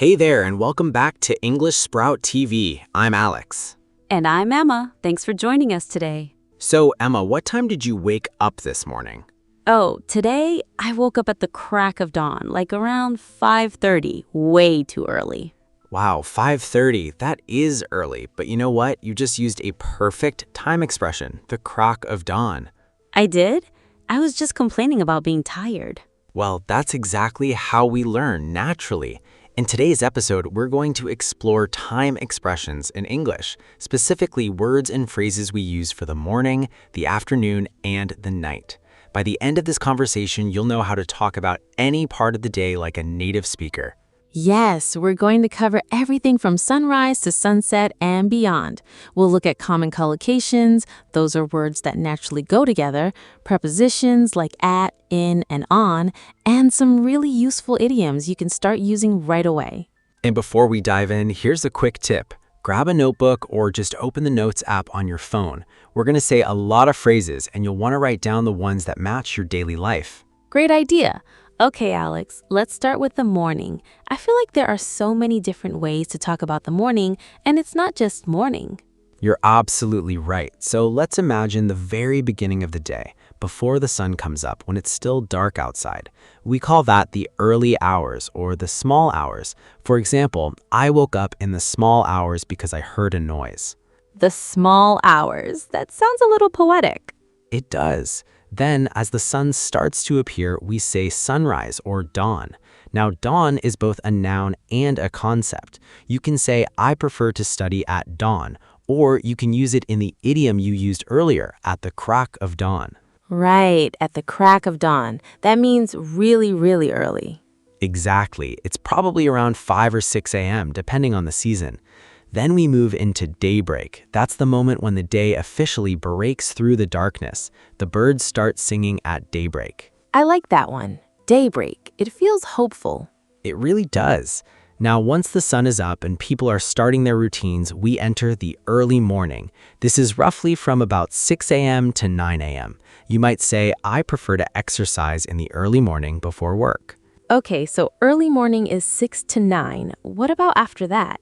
Hey there, and welcome back to English Sprout TV. I'm Alex. And I'm Emma. Thanks for joining us today. So, Emma, what time did you wake up this morning? Oh, today I woke up at the crack of dawn, like around 5:30, way too early. Wow, 5:30. That is early, but you know what? You just used a perfect time expression, the crack of dawn. I did? I was just complaining about being tired. Well, that's exactly how we learn naturally. In today's episode, we're going to explore time expressions in English, specifically words and phrases we use for the morning, the afternoon, and the night. By the end of this conversation, you'll know how to talk about any part of the day like a native speaker. Yes, we're going to cover everything from sunrise to sunset and beyond. We'll look at common collocations, those are words that naturally go together, prepositions like at, in, and on, and some really useful idioms you can start using right away. And before we dive in, here's a quick tip. Grab a notebook or just open the Notes app on your phone. We're going to say a lot of phrases, and you'll want to write down the ones that match your daily life. Great idea. Okay, Alex, let's start with the morning. I feel like there are so many different ways to talk about the morning, and it's not just morning. You're absolutely right. So let's imagine the very beginning of the day, before the sun comes up, when it's still dark outside. We call that the early hours or the small hours. For example, I woke up in the small hours because I heard a noise. The small hours. That sounds a little poetic. It does. Then, as the sun starts to appear, we say sunrise or dawn. Now, dawn is both a noun and a concept. You can say, I prefer to study at dawn, or you can use it in the idiom you used earlier, at the crack of dawn. Right, at the crack of dawn. That means really, really early. Exactly. It's probably around 5 or 6 a.m., depending on the season. Then we move into daybreak. That's the moment when the day officially breaks through the darkness. The birds start singing at daybreak. I like that one. Daybreak. It feels hopeful. It really does. Now, once the sun is up and people are starting their routines, we enter the early morning. This is roughly from about 6 a.m. to 9 a.m. You might say, I prefer to exercise in the early morning before work. Okay, so early morning is 6 to 9. What about after that?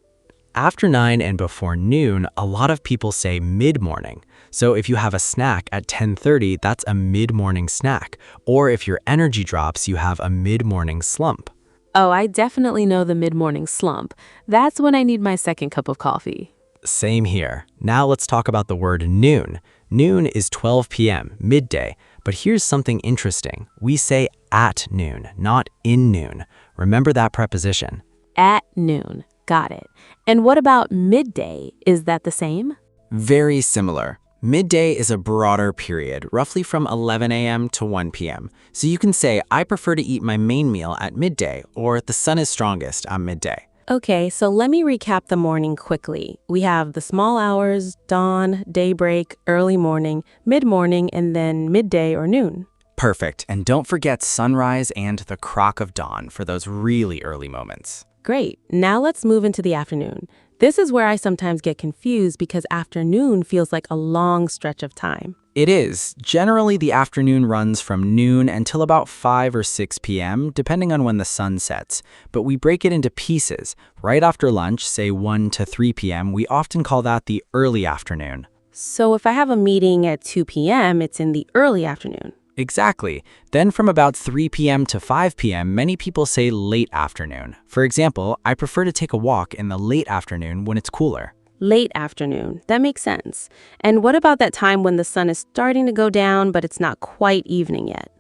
After 9 and before noon, a lot of people say mid-morning. So if you have a snack at 10:30, that's a mid-morning snack. Or if your energy drops, you have a mid-morning slump. Oh, I definitely know the mid-morning slump. That's when I need my second cup of coffee. Same here. Now let's talk about the word noon. Noon is 12 p.m., midday. But here's something interesting. We say at noon, not in noon. Remember that preposition. At noon. Got it. And what about midday? Is that the same? Very similar. Midday is a broader period, roughly from 11 a.m. to 1 p.m. So you can say, I prefer to eat my main meal at midday, or the sun is strongest on midday. Okay, so let me recap the morning quickly. We have the small hours, dawn, daybreak, early morning, mid-morning, and then midday or noon. Perfect. And don't forget sunrise and the crack of dawn for those really early moments. Great. Now let's move into the afternoon. This is where I sometimes get confused because afternoon feels like a long stretch of time. It is. Generally, the afternoon runs from noon until about 5 or 6 p.m., depending on when the sun sets. But we break it into pieces. Right after lunch, say 1 to 3 p.m., we often call that the early afternoon. So if I have a meeting at 2 p.m., it's in the early afternoon. Exactly. Then from about 3 p.m. to 5 p.m., many people say late afternoon. For example, I prefer to take a walk in the late afternoon when it's cooler. Late afternoon. That makes sense. And what about that time when the sun is starting to go down, but it's not quite evening yet?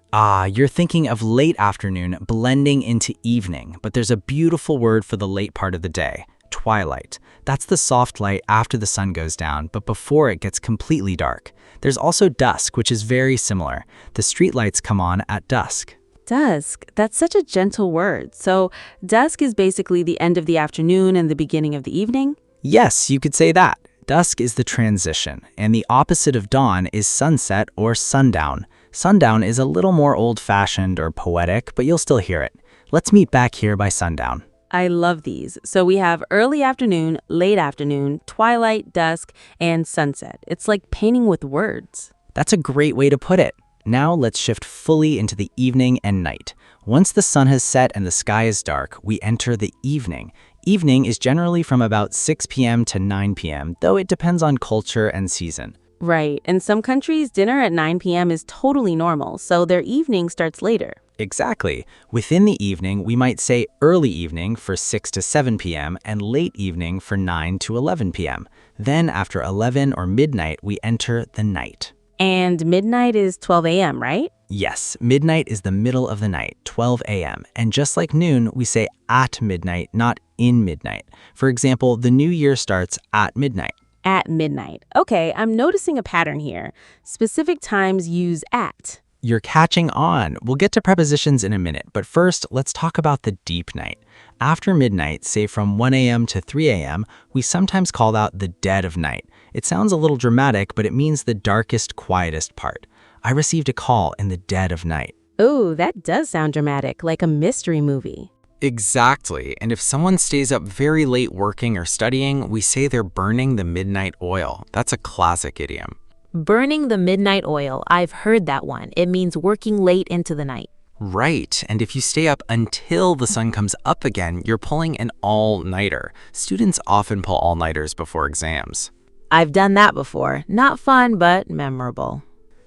You're thinking of late afternoon blending into evening, but there's a beautiful word for the late part of the day. Twilight. That's the soft light after the sun goes down, but before it gets completely dark. There's also dusk, which is very similar. The streetlights come on at dusk. Dusk. That's such a gentle word. So dusk is basically the end of the afternoon and the beginning of the evening? Yes, you could say that. Dusk is the transition, and the opposite of dawn is sunset or sundown. Sundown is a little more old-fashioned or poetic, but you'll still hear it. Let's meet back here by sundown. I love these. So we have early afternoon, late afternoon, twilight, dusk, and sunset. It's like painting with words. That's a great way to put it. Now let's shift fully into the evening and night. Once the sun has set and the sky is dark, we enter the evening. Evening is generally from about 6 p.m. to 9 p.m., though it depends on culture and season. Right. In some countries, dinner at 9 p.m. is totally normal, so their evening starts later. Exactly. Within the evening, we might say early evening for 6 to 7 p.m. and late evening for 9 to 11 p.m. Then after 11 or midnight, we enter the night. And midnight is 12 a.m., right? Yes, midnight is the middle of the night, 12 a.m. And just like noon, we say at midnight, not in midnight. For example, the new year starts at midnight. At midnight. Okay, I'm noticing a pattern here. Specific times use at. You're catching on. We'll get to prepositions in a minute, but first, let's talk about the deep night. After midnight, say from 1 a.m. to 3 a.m., we sometimes call that the dead of night. It sounds a little dramatic, but it means the darkest, quietest part. I received a call in the dead of night. Oh, that does sound dramatic, like a mystery movie. Exactly. And if someone stays up very late working or studying, we say they're burning the midnight oil. That's a classic idiom. Burning the midnight oil. I've heard that one. It means working late into the night. Right. And if you stay up until the sun comes up again, you're pulling an all-nighter. Students often pull all-nighters before exams. I've done that before. Not fun, but memorable.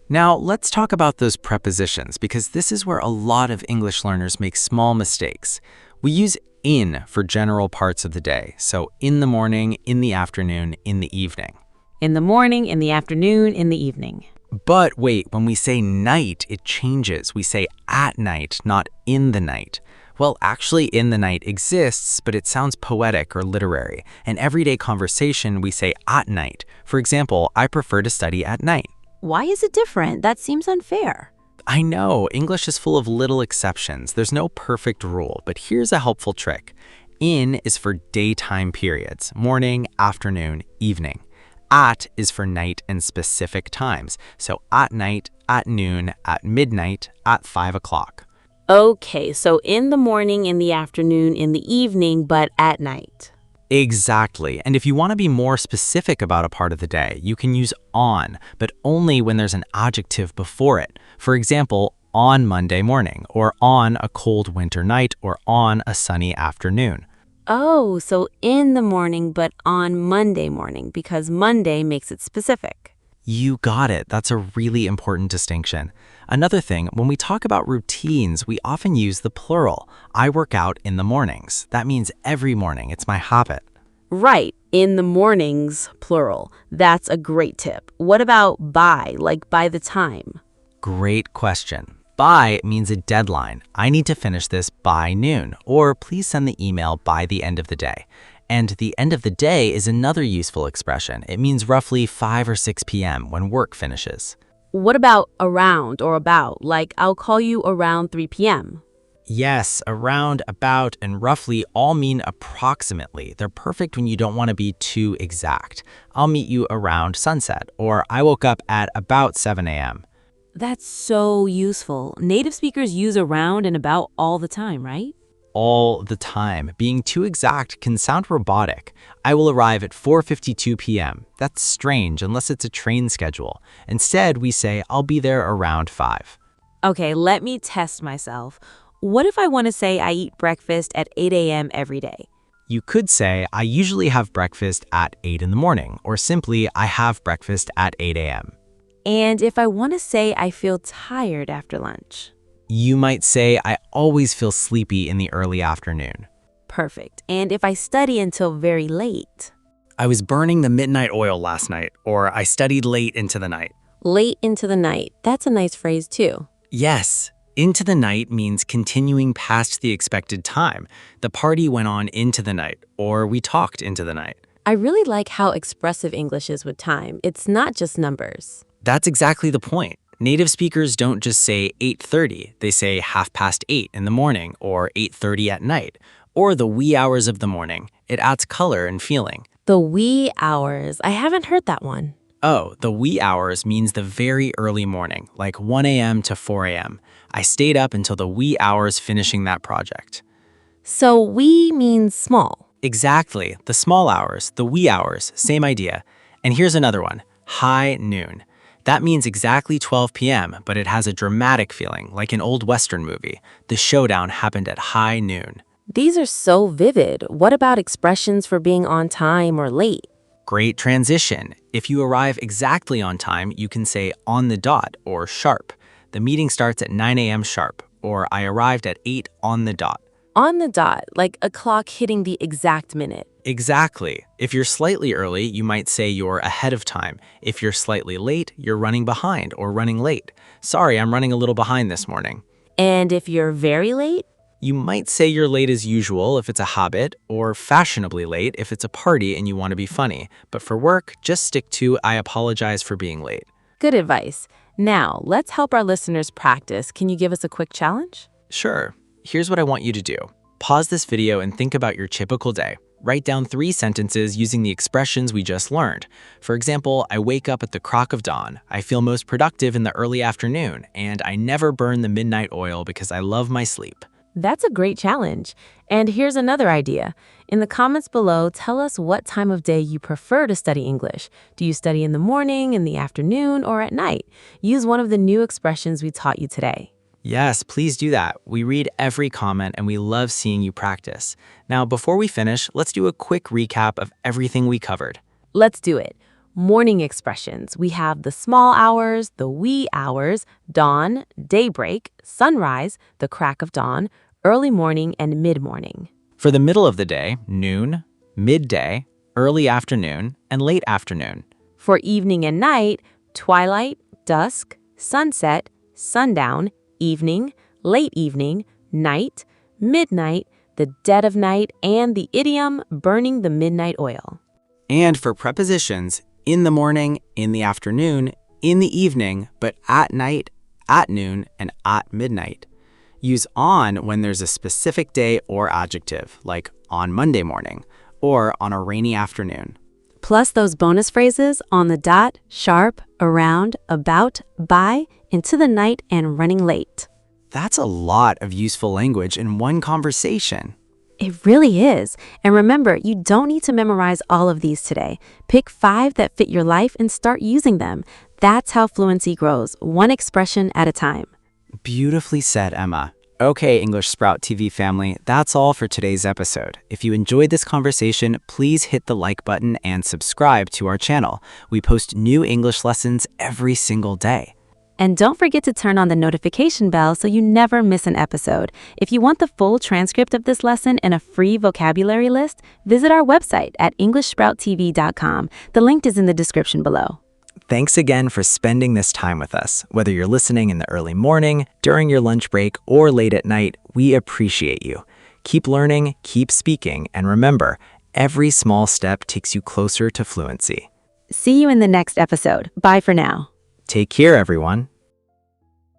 Now, let's talk about those prepositions because this is where a lot of English learners make small mistakes. We use in for general parts of the day. So in the morning, in the afternoon, in the evening. In the morning, in the afternoon, in the evening. But wait, when we say night, it changes. We say at night, not in the night. Well, actually, in the night exists, but it sounds poetic or literary. In everyday conversation, we say at night. For example, I prefer to study at night. Why is it different? That seems unfair. I know, English is full of little exceptions. There's no perfect rule, but here's a helpful trick. In is for daytime periods, morning, afternoon, evening. At is for night and specific times. So at night, at noon, at midnight, at 5 o'clock. Okay, so in the morning, in the afternoon, in the evening, but at night. Exactly. And if you want to be more specific about a part of the day, you can use on, but only when there's an adjective before it. For example, on Monday morning, or on a cold winter night, or on a sunny afternoon. Oh, so in the morning, but on Monday morning, because Monday makes it specific. You got it. That's a really important distinction. Another thing, when we talk about routines, we often use the plural. I work out in the mornings. That means every morning. It's my habit. Right, in the mornings, plural. That's a great tip. What about by, like by the time? Great question. By means a deadline. I need to finish this by noon, or please send the email by the end of the day. And the end of the day is another useful expression. It means roughly 5 or 6 p.m. when work finishes. What about around or about, like I'll call you around 3 p.m.? Yes, around, about, and roughly all mean approximately. They're perfect when you don't want to be too exact. I'll meet you around sunset, or I woke up at about 7 a.m. That's so useful. Native speakers use around and about all the time, right? All the time. Being too exact can sound robotic. I will arrive at 4:52 p.m. That's strange unless it's a train schedule. Instead, we say I'll be there around 5. Okay, let me test myself. What if I want to say I eat breakfast at 8 a.m. every day? You could say I usually have breakfast at 8 in the morning, or simply I have breakfast at 8 a.m. And if I want to say I feel tired after lunch? You might say I always feel sleepy in the early afternoon. Perfect. And if I study until very late? I was burning the midnight oil last night, or I studied late into the night. Late into the night. That's a nice phrase too. Yes, into the night means continuing past the expected time. The party went on into the night, or we talked into the night. I really like how expressive English is with time. It's not just numbers. That's exactly the point. Native speakers don't just say 8:30, they say 8:30 in the morning or 8:30 at night, or the wee hours of the morning. It adds color and feeling. The wee hours. I haven't heard that one. Oh, the wee hours means the very early morning, like 1 a.m. to 4 a.m. I stayed up until the wee hours finishing that project. So wee means small. Exactly. The small hours, the wee hours, same idea. And here's another one, high noon. That means exactly 12 p.m., but it has a dramatic feeling, like an old Western movie. The showdown happened at high noon. These are so vivid. What about expressions for being on time or late? Great transition. If you arrive exactly on time, you can say on the dot or sharp. The meeting starts at 9 a.m. sharp, or I arrived at 8 on the dot. On the dot, like a clock hitting the exact minute. Exactly. If you're slightly early, you might say you're ahead of time. If you're slightly late, you're running behind or running late. Sorry, I'm running a little behind this morning. And if you're very late? You might say you're late as usual if it's a habit, or fashionably late if it's a party and you want to be funny. But for work, just stick to I apologize for being late. Good advice. Now, let's help our listeners practice. Can you give us a quick challenge? Sure. Here's what I want you to do. Pause this video and think about your typical day. Write down 3 sentences using the expressions we just learned. For example, I wake up at the crack of dawn, I feel most productive in the early afternoon, and I never burn the midnight oil because I love my sleep. That's a great challenge. And here's another idea. In the comments below, tell us what time of day you prefer to study English. Do you study in the morning, in the afternoon, or at night? Use one of the new expressions we taught you today. Yes, please do that. We read every comment and we love seeing you practice. Now, before we finish, let's do a quick recap of everything we covered. Let's do it. Morning expressions. We have the small hours, the wee hours, dawn, daybreak, sunrise, the crack of dawn, early morning, and mid-morning. For the middle of the day, noon, midday, early afternoon, and late afternoon. For evening and night, twilight, dusk, sunset, sundown, evening, late evening, night, midnight, the dead of night, and the idiom burning the midnight oil. And for prepositions, in the morning, in the afternoon, in the evening, but at night, at noon, and at midnight. Use on when there's a specific day or adjective, like on Monday morning, or on a rainy afternoon. Plus those bonus phrases on the dot, sharp, around, about, by, into the night, and running late. That's a lot of useful language in one conversation. It really is. And remember, you don't need to memorize all of these today. Pick 5 that fit your life and start using them. That's how fluency grows, one expression at a time. Beautifully said, Emma. Okay, English Sprout TV family, that's all for today's episode. If you enjoyed this conversation, please hit the like button and subscribe to our channel. We post new English lessons every single day. And don't forget to turn on the notification bell so you never miss an episode. If you want the full transcript of this lesson and a free vocabulary list, visit our website at EnglishSproutTV.com. The link is in the description below. Thanks again for spending this time with us. Whether you're listening in the early morning, during your lunch break, or late at night, we appreciate you. Keep learning, keep speaking, and remember, every small step takes you closer to fluency. See you in the next episode. Bye for now. Take care, everyone.